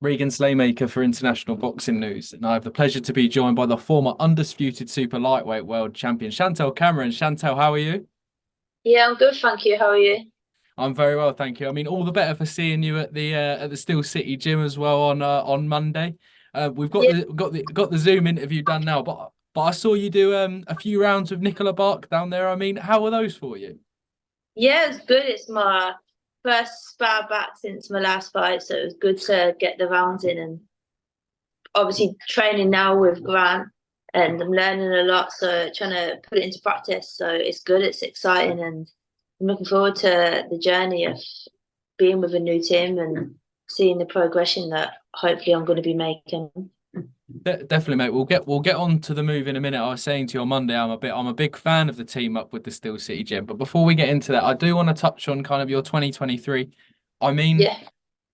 Regan Slaymaker for International Boxing News, and I have the pleasure to be joined by the former undisputed super lightweight world champion Chantelle Cameron. Chantelle, how are you? Yeah, I'm good, thank you. How are you? I'm very well, thank you. I mean, all the better for seeing you at the Steel City Gym as well on Monday. We've got Yeah, the Zoom interview done now, but I saw you do a few rounds with Nicola Barke down there. I mean, how were those for you? yeah, it's good. It's my first spar back since my last fight, so it was good to get the rounds in. And obviously, training now with Grant, and I'm learning a lot. So trying to put it into practice. So it's good. It's exciting, and I'm looking forward to the journey of being with a new team and seeing the progression that hopefully I'm going to be making. Definitely, mate. We'll get on to the move in a minute. I was saying to you on Monday, I'm a big fan of the team up with the Steel City Gym. But before we get into that, I do want to touch on kind of your 2023. I mean, Yeah,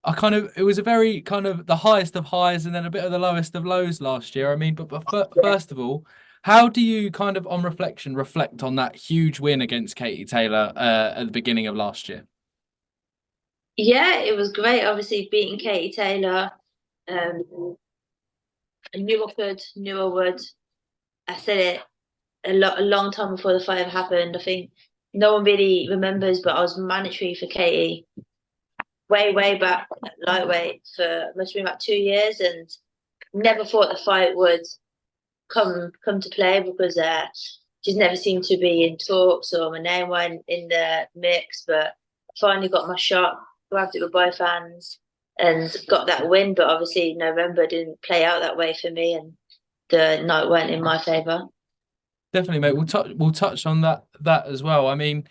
it was a very kind of the highest of highs and then a bit of the lowest of lows last year. I mean, yeah. first of all, how do you kind of on reflection reflect on that huge win against Katie Taylor at the beginning of last year? Yeah, it was great. Obviously, beating Katie Taylor. I knew I could, knew I would. I said it a long time before the fight ever happened. I think no one really remembers, but I was mandatory for Katie way back at lightweight for must have been about 2 years, and never thought the fight would come to play because just never seemed to be in talks or my name went in the mix. But I finally got my shot, grabbed it with both hands, and got that win. But obviously, November didn't play out that way for me, and the night went in my favour. Definitely, mate. We'll touch on that as well. I mean,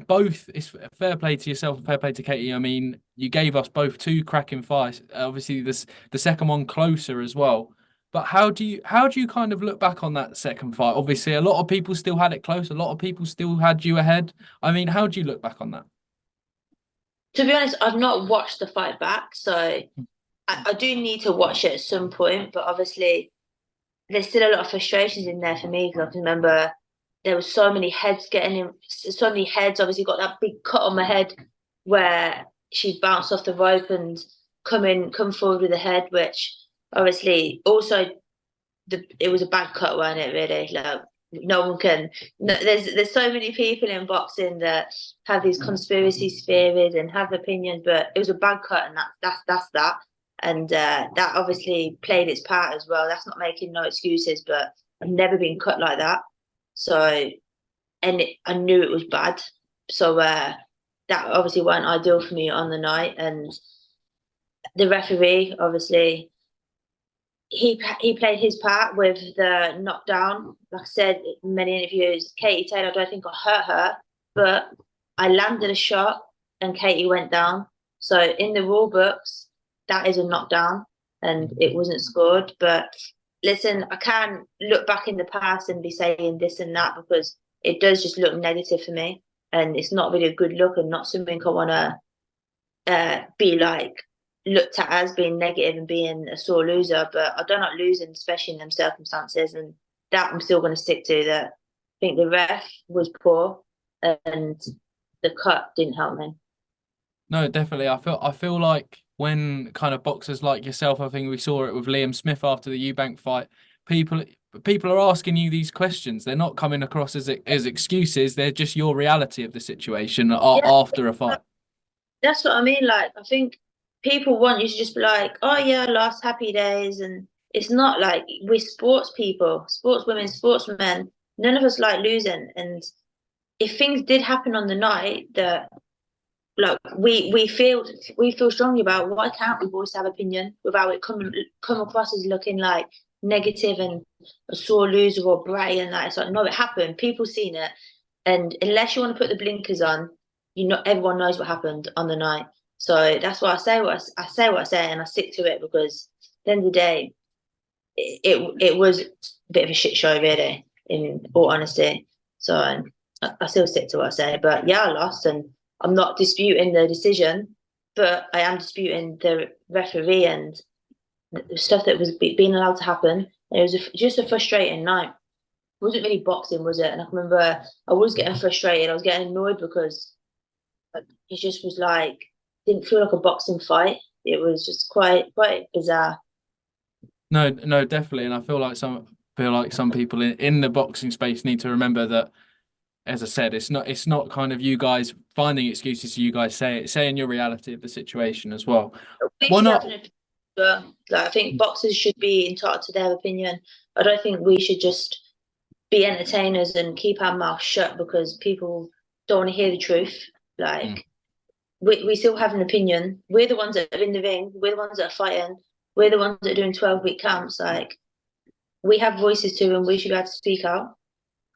both. It's fair play to yourself and fair play to Katie. I mean, you gave us both two cracking fights. Obviously, the second one closer as well. But how do you kind of look back on that second fight? Obviously, a lot of people still had it close. A lot of people still had you ahead. I mean, how do you look back on that? To be honest, I've not watched the fight back, so I do need to watch it at some point. But obviously, there's still a lot of frustrations in there for me because I can remember there was so many heads getting in, so many heads. Obviously, got that big cut on my head where she bounced off the rope and come forward with a head, which obviously also it was a bad cut, wasn't it? Really, like no one can. No, there's so many people in boxing that have these conspiracy theories and have opinions, but it was a bad cut, and that's that. And that obviously played its part as well. That's not making no excuses, but I've never been cut like that. So, I knew it was bad. So that obviously wasn't ideal for me on the night. And the referee, obviously, he played his part with the knockdown. Like I said in many interviews, Katie Taylor, I don't think I hurt her, but I landed a shot and Katie went down. So in the rule books, that is a knockdown and it wasn't scored. But listen, I can't look back in the past and be saying this and that because it does just look negative for me. And it's not really a good look and not something I want to be like looked at as being negative and being a sore loser, but I don't like losing, especially in them circumstances. And that I'm still going to stick to. That I think the ref was poor and the cut didn't help me. No, definitely. I feel like when kind of boxers like yourself, I think we saw it with Liam Smith after the Eubank fight. People people are asking you these questions. They're not coming across as excuses. They're just your reality of the situation Yeah, after a fight. that's what I mean. Like, I think people want you to just be like, oh, yeah, I lost, happy days. And it's not like we're sports people, sportswomen, sportsmen. None of us like losing. And if things did happen on the night that like we feel strongly about, why can't we voice our opinion without it come across as looking like negative and a sore loser or bratty and that? It's like, no, it happened, people seen it, and unless you want to put the blinkers on, everyone knows what happened on the night. So that's why I say what I say, and I stick to it because at the end of the day, it was a bit of a shit show, really, in all honesty. So I still stick to what I say. But yeah, I lost, and I'm not disputing the decision, but I am disputing the referee and the stuff that was being allowed to happen. And it was just a frustrating night. It wasn't really boxing, was it? And I can remember I was getting frustrated. I was getting annoyed because it just was like didn't feel like a boxing fight. it was just quite bizarre. No, no, definitely. And I feel like some people in the boxing space need to remember that, as I said, it's not kind of you guys finding excuses. You guys saying your reality of the situation as well. We Why should have not? an opinion. Like, I think boxers should be entitled to their opinion. I don't think we should just be entertainers and keep our mouth shut because people don't want to hear the truth. Mm. Like, we still have an opinion. We're the ones that are in the ring. We're the ones that are fighting. We're the ones that are doing 12-week camps. Like, we have voices too, and we should be able to speak out.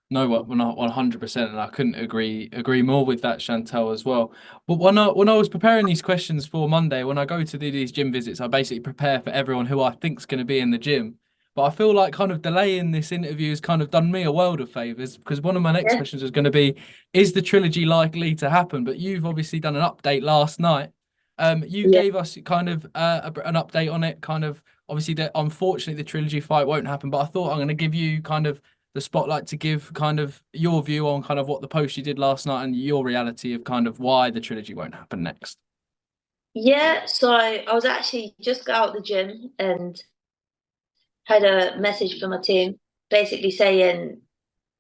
No, we're not 100%, and I couldn't agree more with that, Chantelle, as well. But when I was preparing these questions for Monday, when I go to do these gym visits, I basically prepare for everyone who I think's going to be in the gym. But I feel like kind of delaying this interview has kind of done me a world of favors, because one of my next Yeah, questions was going to be, is the trilogy likely to happen? But you've obviously done an update last night. You yeah. gave us kind of an update on it, kind of obviously that unfortunately the trilogy fight won't happen, but I thought I'm going to give you kind of the spotlight to give kind of your view on kind of what the post you did last night and your reality of kind of why the trilogy won't happen next. Yeah, so I was actually just got out of the gym and had a message from my team basically saying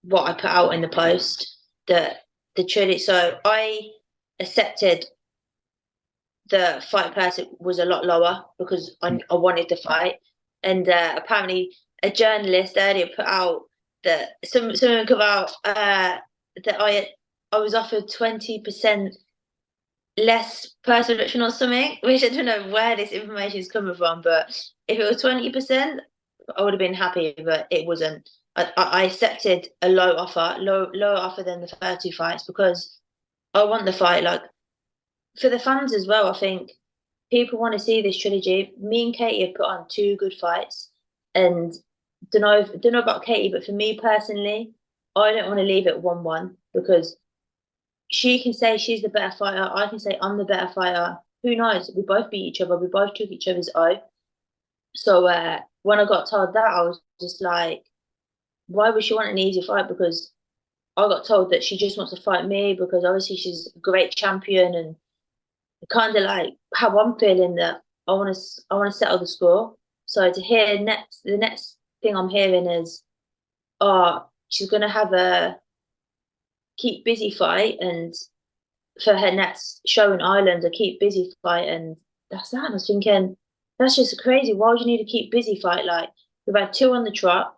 what I put out in the post that the trilogy. So I accepted the fight price was a lot lower because I wanted the fight, and apparently a journalist earlier put out that something about that I was offered 20% less price reduction or something, which I don't know where this information is coming from, but if it was 20%, I would have been happy, but it wasn't. I accepted a lower offer than the first two fights because I want the fight. Like for the fans as well, I think people want to see this trilogy. Me and Katie have put on two good fights, and don't know about Katie, but for me personally, I don't want to leave it 1-1 because she can say she's the better fighter. I can say I'm the better fighter. Who knows? We both beat each other. We both took each other's eye. So when I got told that, I was just like, why would she want an easy fight? Because I got told that she just wants to fight me because obviously she's a great champion and kind of like how I'm feeling that I want to settle the score. So to hear the next thing I'm hearing is, oh, she's gonna have a keep busy fight and for her next show in Ireland, a keep busy fight, and that's that. And I was thinking, that's just crazy. Why would you need to keep busy fight? Like we've had two on the trot.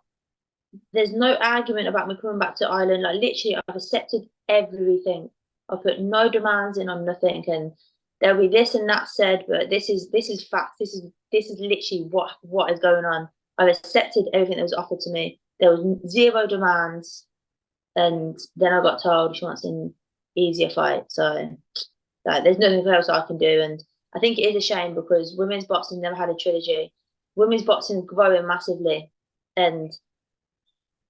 There's no argument about me coming back to Ireland. Like literally, I've accepted everything. I put no demands in on nothing, and there'll be this and that said, but this is fact. This is literally what is going on. I've accepted everything that was offered to me. There was zero demands, and then I got told she wants an easier fight. So like, there's nothing else I can do, and I think it is a shame because women's boxing never had a trilogy. Women's boxing is growing massively, and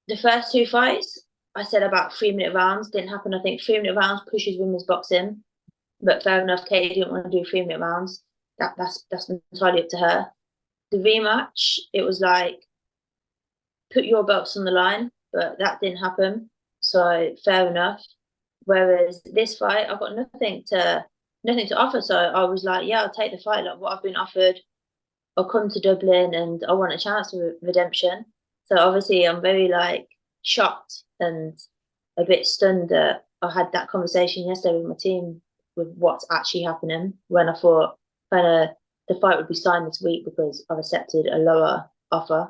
the first two fights, I said about 3-minute rounds didn't happen. I think 3-minute rounds pushes women's boxing, but fair enough. Katie didn't want to do 3-minute rounds. That's entirely up to her. The rematch, it was like put your belts on the line, but that didn't happen. So fair enough. Whereas this fight, I've got nothing to offer. So I was like, yeah, I'll take the fight. Like what I've been offered, I'll come to Dublin and I want a chance of redemption. So obviously I'm very like shocked and a bit stunned that I had that conversation yesterday with my team with what's actually happening when I thought kind of the fight would be signed this week because I've accepted a lower offer.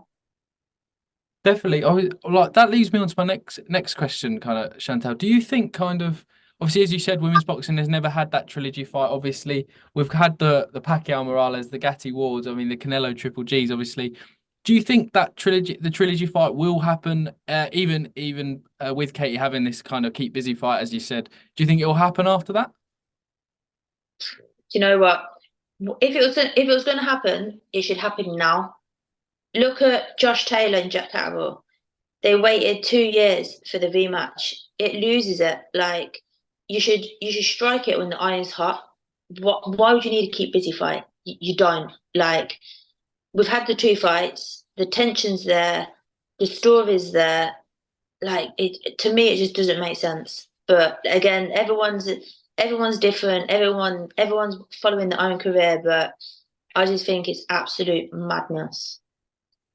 Definitely. Like that leads me on to my next question, kind of, Chantal. Do you think kind of obviously as you said, women's boxing has never had that trilogy fight. Obviously, we've had the Pacquiao Morales, the Gatti Wards, I mean the Canelo Triple Gs, obviously. Do you think that the trilogy fight will happen, even with Katie having this kind of keep busy fight, as you said? Do you think it will happen after that? Do you know what? If it was going to happen, it should happen now. Look at Josh Taylor and Jack Catterall. They waited 2 years for the rematch. It loses it. Like you should strike it when the iron's hot. Why would you need to keep busy fight? You don't. Like we've had the two fights, the tension's there, the story's there. Like it to me, it just doesn't make sense. But again, everyone's different. Everyone's following their own career. But I just think it's absolute madness.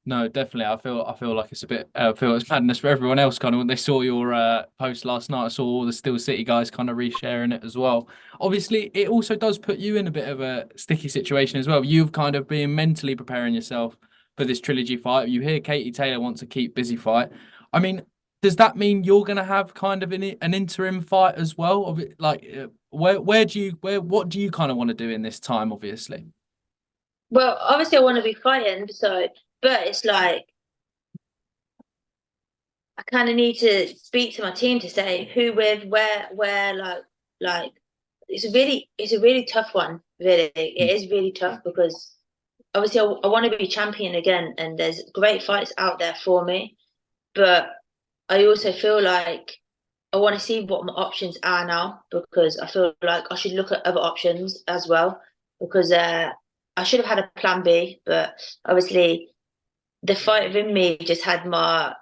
No, definitely. I feel like it's a bit. I feel it's madness for everyone else. Kind of when they saw your post last night, I saw all the Steel City guys kind of resharing it as well. Obviously, it also does put you in a bit of a sticky situation as well. You've kind of been mentally preparing yourself for this trilogy fight. You hear Katie Taylor wants to keep busy fight. I mean, does that mean you're going to have kind of an interim fight as well? Of it, like, where do you what do you kind of want to do in this time? Obviously. Well, obviously, I want to be fighting, so but it's like I kind of need to speak to my team to say who with, where, like it's a really tough one. Really, it is really tough because obviously I want to be champion again, and there's great fights out there for me. But I also feel like I want to see what my options are now because I feel like I should look at other options as well because I should have had a plan B, but obviously the fight within me just had my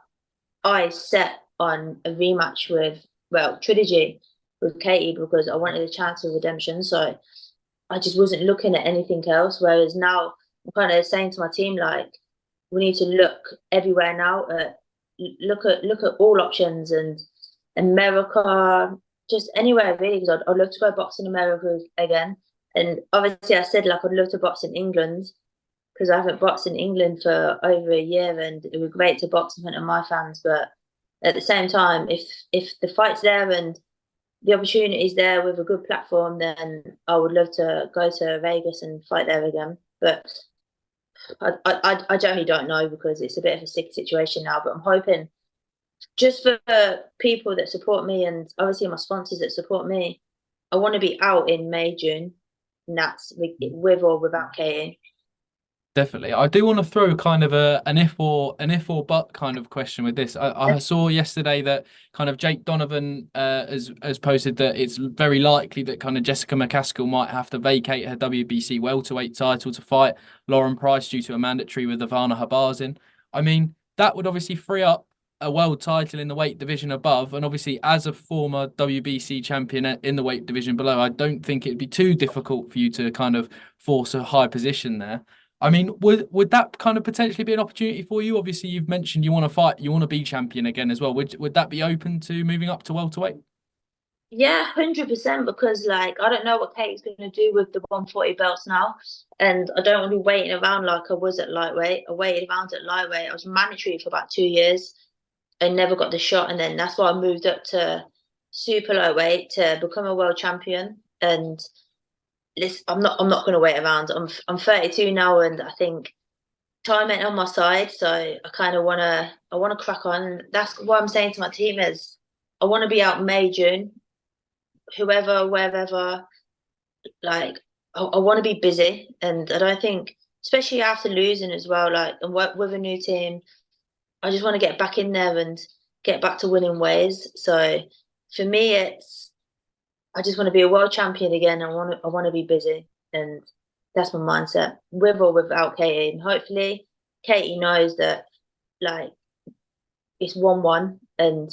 eyes set on a rematch with, well, trilogy with Katie because I wanted a chance of redemption. So I just wasn't looking at anything else. Whereas now I'm kind of saying to my team, like, we need to look everywhere now look at all options and America, just anywhere really, because I'd love to go box in America again. And obviously, I said like I'd love to box in England because I haven't boxed in England for over a year, and it would be great to box in front of my fans. But at the same time, if the fight's there and the opportunity is there with a good platform, then I would love to go to Vegas and fight there again. But I generally don't know because it's a bit of a sick situation now. But I'm hoping just for people that support me and obviously my sponsors that support me, I want to be out in May, June, and that's with or without Katie. Definitely. I do want to throw kind of an if or but kind of question with this. I saw yesterday that kind of Jake Donovan has posted that it's very likely that kind of Jessica McCaskill might have to vacate her WBC welterweight title to fight Lauren Price due to a mandatory with Ivana Habazin. I mean, that would obviously free up a world title in the weight division above, and obviously as a former WBC champion in the weight division below, I don't think it'd be too difficult for you to kind of force a high position there. I mean, would that kind of potentially be an opportunity for you? Obviously, you've mentioned you want to fight, you want to be champion again as well. Would that be open to moving up to welterweight? Yeah, 100%. Because like I don't know what Katie's going to do with the 140 belts now, and I don't want to be waiting around like I was at lightweight. I waited around at lightweight. I was mandatory for about 2 years. I never got the shot, and then that's why I moved up to super lightweight to become a world champion. And listen, I'm not going to wait around. I'm 32 now, and I think time ain't on my side. So I wanna crack on. That's what I'm saying to my team is I want to be out May June, whoever wherever. Like I want to be busy, and I don't think, especially after losing as well, like and work with a new team. I just want to get back in there and get back to winning ways. So for me, it's I just want to be a world champion again. I want to be busy, and that's my mindset, with or without Katie. And hopefully, Katie knows that like it's 1-1, and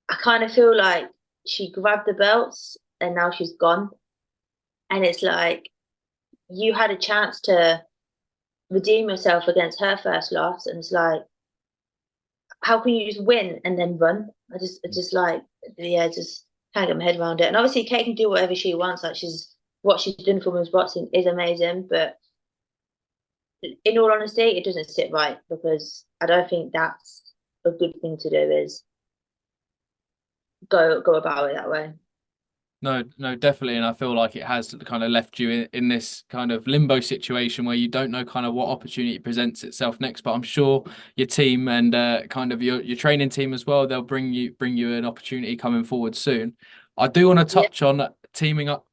I kind of feel like she grabbed the belts and now she's gone, and it's like you had a chance to redeem yourself against her first loss, and it's like how can you just win and then run? I just like, yeah, just can't get my head around it. And obviously, Kate can do whatever she wants. Like what she's done for women's boxing is amazing. But in all honesty, it doesn't sit right because I don't think that's a good thing to do. Is go about it that way. No, no, definitely. And I feel like it has kind of left you in this kind of limbo situation where you don't know kind of what opportunity presents itself next. But I'm sure your team and kind of your training team as well, they'll bring you an opportunity coming forward soon. I do want to Yeah. touch on teaming up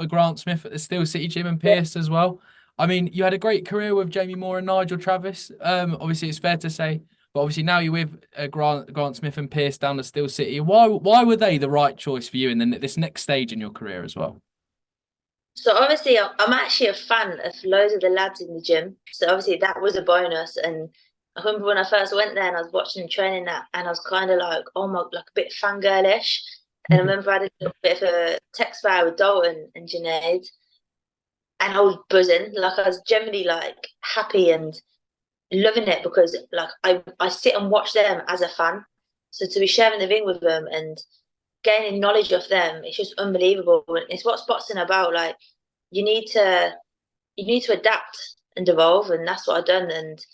with Grant Smith at the Steel City Gym and Pierce as well. I mean, you had a great career with Jamie Moore and Nigel Travis. Obviously, it's fair to say. But obviously now you're with Grant Smith and Pierce down at Steel City. Why were they the right choice for you in this next stage in your career as well? So obviously, I'm actually a fan of loads of the lads in the gym. So obviously, that was a bonus. And I remember when I first went there and I was watching them training that, and I was kind of like, oh my, like a bit fangirlish. And I remember I had a little bit of a text fire with Dalton and Junaid. and I was buzzing. Like, I was generally like happy and loving it because like I sit and watch them as a fan. So to be sharing the ring with them and gaining knowledge of them, it's just unbelievable. And it's what's boxing about. Like, you need to you need to adapt and evolve, and that's what I've done. And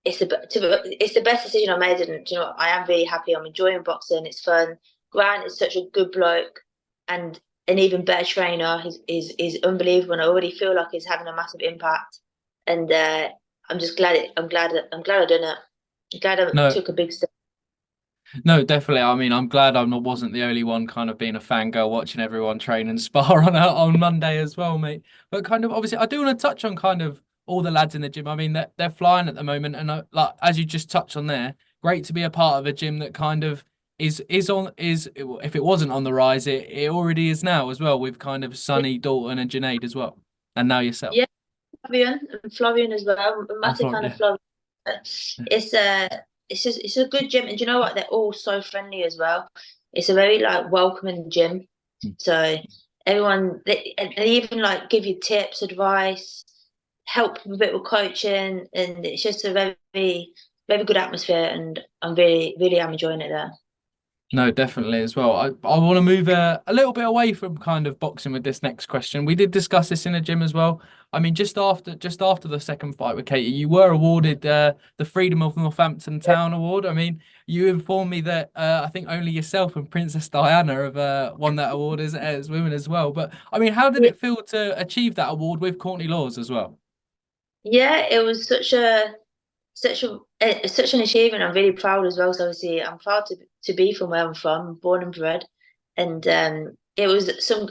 it's the best decision I made. And you know, I am really happy. I'm enjoying boxing. It's fun. Grant is such a good bloke, and an even better trainer. He's unbelievable, and I already feel like he's having a massive impact. And I'm just glad. I'm glad I done it. I'm glad I No, took a big step. no, definitely. I mean, I'm glad wasn't the only one kind of being a fangirl watching everyone train and spar on Monday as well, mate. But kind of obviously, I do want to touch on kind of all the lads in the gym. I mean, they're flying at the moment, and like as you just touched on there, great to be a part of a gym that kind of is if it wasn't on the rise, it already is now as well with kind of Yeah, Sonny, Dalton, and Junaid as well, and now yourself. yeah, Florian as well. I'm a And massive fan of yeah, Florian. It's it's a good gym, and do you know what? They're all so friendly as well. It's a very like welcoming gym. So everyone, they even like give you tips, advice, help a bit with coaching, and it's just a very good atmosphere. And I'm really am enjoying it there. no, definitely as well. I want to move a little bit away from kind of boxing with this next question. We did discuss this in a gym as well. I mean, just after the second fight with Katie, you were awarded the Freedom of Northampton Town Award. I mean, you informed me that I think only yourself and Princess Diana have won that award as women as well. But I mean, how did Yeah, it feel to achieve that award with Courtney Laws as well? yeah, it was such an achievement. I'm really proud as well. So obviously, I'm proud to be from where I'm from, born and bred, and it was some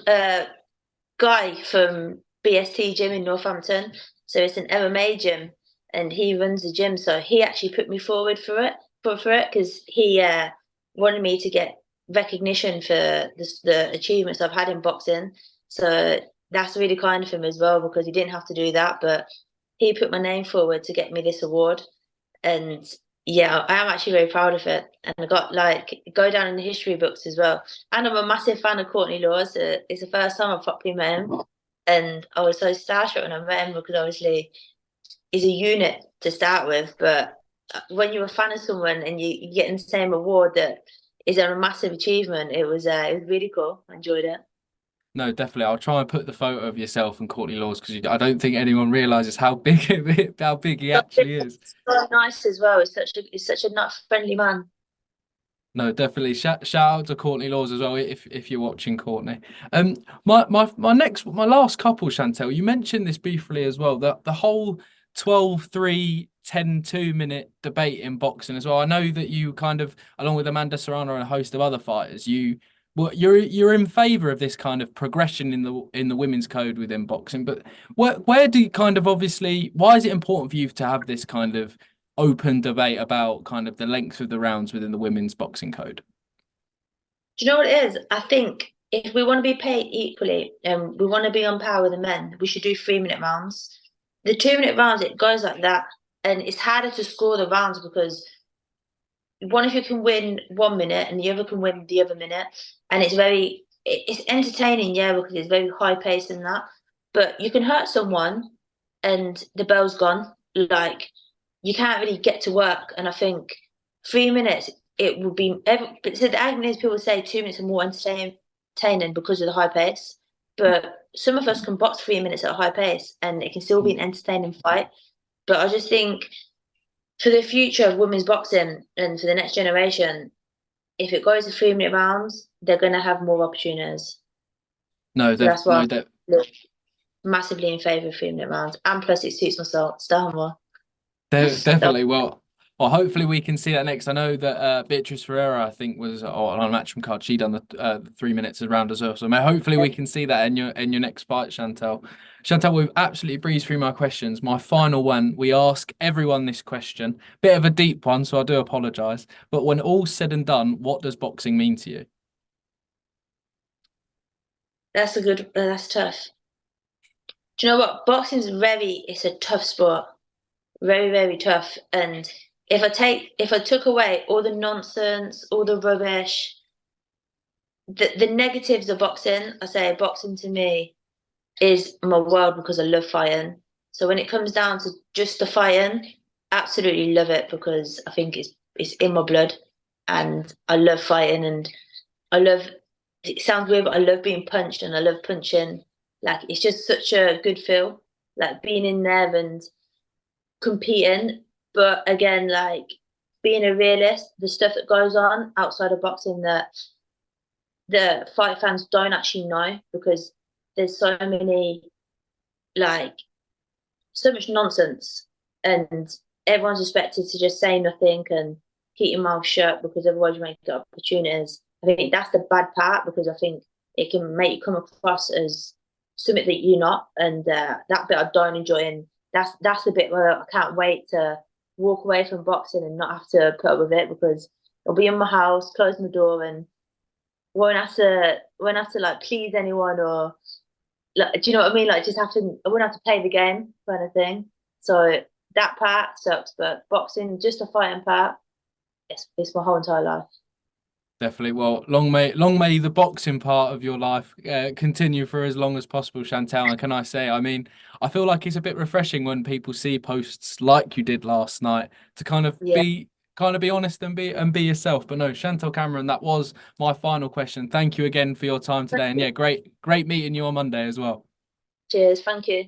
guy from BST gym in Northampton. So it's an MMA gym, and he runs the gym. So he actually put me forward for it because he wanted me to get recognition for the achievements I've had in boxing. So that's really kind of him as well because he didn't have to do that, but he put my name forward to get me this award. And yeah, I am actually very proud of it. And I got like go down in the history books as well. And I'm a massive fan of Courtney Laws. It's the first time I properly met him, and I was so starstruck when I met him because obviously he's a unit to start with. But when you're a fan of someone and you get the same award that is a massive achievement, it was really cool. I enjoyed it. No, definitely. I'll try and put the photo of yourself and Courtney Laws because I don't think anyone realizes how big how big he actually is. So nice as well. He's such a not friendly man. No, definitely. Shout out to Courtney Laws as well if you're watching, Courtney. My last couple, Chantelle, you mentioned this briefly as well, that the whole 12-3, 10-2 minute debate in boxing as well. I know that you kind of, along with Amanda Serrano and a host of other fighters, you're in favour of this kind of progression in the women's code within boxing. But where do you kind of obviously why is it important for you to have this kind of open debate about kind of the length of the rounds within the women's boxing code? Do you know what it is? I think if we want to be paid equally and we want to be on par with the men, we should do 3 minute rounds. The 2 minute rounds, it goes like that. And it's harder to score the rounds because one of you can win 1 minute and the other can win the other minute. And it's entertaining, yeah, because it's very high paced and that. But you can hurt someone and the bell's gone. Like, you can't really get to work. And I think 3 minutes, it would be. So the argument is people say 2 minutes are more entertaining because of the high pace. But some of us can box 3 minutes at a high pace and it can still be an entertaining fight. But I just think for the future of women's boxing and for the next generation, if it goes to 3 minute rounds, they're going to have more opportunities. No, So that's why no, I'm massively in favour of 3 minute rounds. And plus, it suits my style more. So, definitely. Well, hopefully we can see that next. I know that Beatrice Ferreira, I think, was on a matchroom card. She done the 3 minutes around as well. So hopefully we can see that in your next fight, Chantelle. Chantelle, we've absolutely breezed through my questions. My final one, we ask everyone this question. Bit of a deep one, so I do apologise. But when all's said and done, what does boxing mean to you? that's tough. Do you know what? It's a tough sport. Very tough. And if I took away all the nonsense, all the rubbish, the negatives of boxing, I say boxing to me is my world because I love fighting. So when it comes down to just the fighting, absolutely love it because I think it's in my blood, and I love fighting, and I love. It sounds weird, but I love being punched, and I love punching. Like it's just such a good feel, like being in there and competing. But again, like being a realist, the stuff that goes on outside of boxing that the fight fans don't actually know because there's so many like so much nonsense, and everyone's expected to just say nothing and keep your mouth shut because otherwise you might get opportunities. I think that's the bad part because I think it can make you come across as something that you're not, and that bit I don't enjoy. And that's the bit where I can't wait to walk away from boxing and not have to put up with it because I'll be in my house, close my door, and won't have to like please anyone or like, do you know what I mean? Like, just have to, I wouldn't have to play the game kind of thing. So that part sucks, but boxing, just the fighting part, it's my whole entire life. Definitely. Well, long may the boxing part of your life continue for as long as possible, Chantelle. And can I say, I mean, I feel like it's a bit refreshing when people see posts like you did last night to Yeah. kind of be honest and be yourself. But no, Chantelle Cameron, that was my final question. Thank you again for your time today. And yeah, great meeting you on Monday as well. Cheers. Thank you.